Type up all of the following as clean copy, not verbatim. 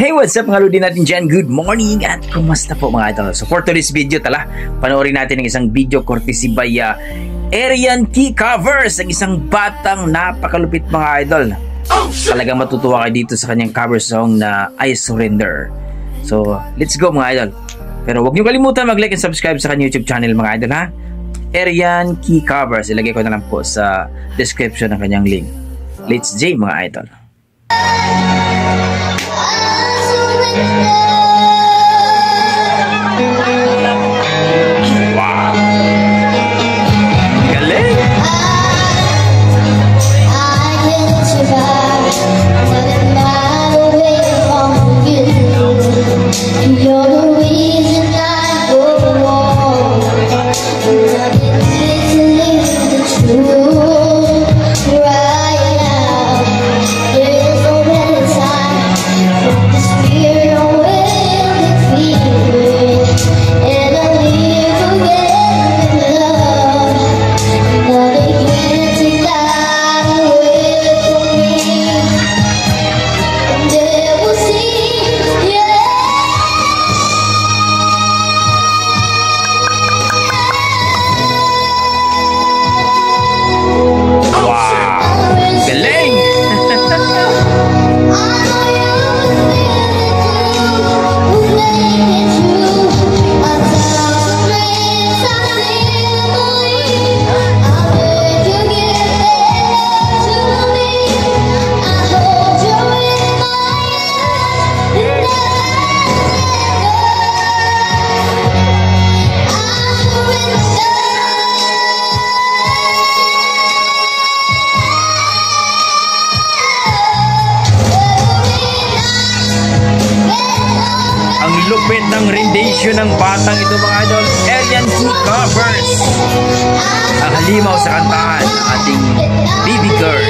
Hey, what's up mga lodi natin dyan? Good morning at kumusta po mga idol? So for today's video, panoorin natin ang isang video courtesy by Arian Key Covers, ang isang batang napakalupit mga idol. Talagang matutuwa kayo dito sa kanyang cover song na I Surrender. So let's go mga idol. Pero huwag niyo kalimutan mag-like and subscribe sa kanyang YouTube channel mga idol ha. Arian Key Covers, ilagay ko na lang po sa description ng kanyang link. Let's J mga idol. Wow! Galing! Lupit ng rendition ng batang ito mga idol, Arian Key Covers. Ang halimaw sa kantahan ng ating baby girl.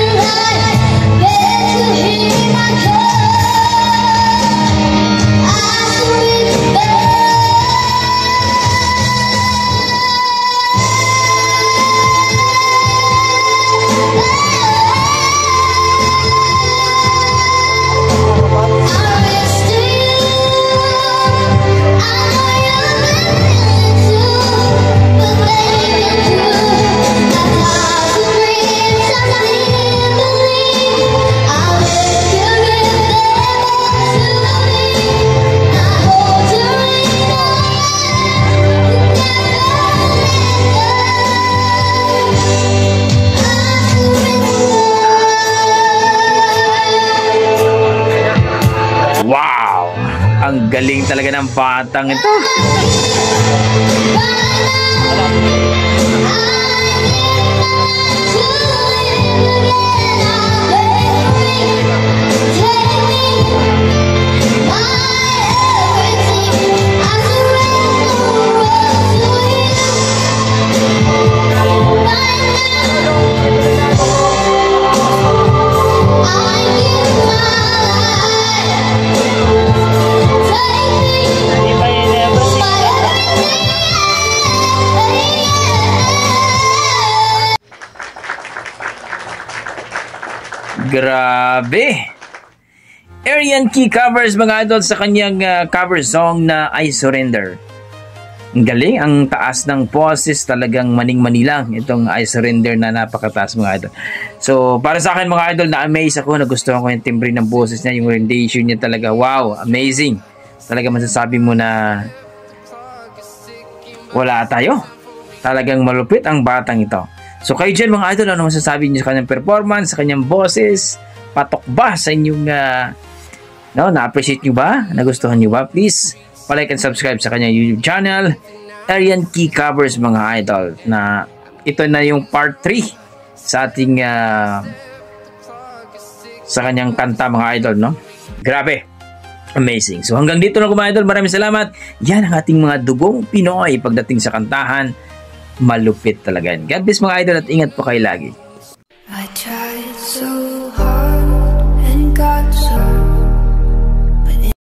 Wow! Ang galing talaga ng batang ito. Grabe! Arian Key Covers mga idol sa kanyang cover song na I Surrender. Ang galing, ang taas ng boses, talagang maning-manilang itong I Surrender na napakataas mga idol. So para sa akin mga idol, na-amaze ako, nagustuhan ko yung timbre ng boses niya, yung rendition niya talaga, wow, amazing. Talaga masasabi mo na wala tayo. Talagang malupit ang batang ito. So kayo dyan mga idol, ano masasabi niyo sa kanyang performance, sa kanyang boses? Patok ba sa inyong na-appreciate nyo ba? Nagustuhan nyo ba? Please, palike and subscribe sa kanyang YouTube channel, Arian Key Covers mga idol. Na ito na yung part 3 sa ating sa kanyang kanta mga idol, no? Grabe! Amazing. So hanggang dito na mga idol, maraming salamat. Yan ang ating mga dugong Pinoy pagdating sa kantahan. Malupit talaga. God bless mga idol at ingat po kayo lagi. I tried so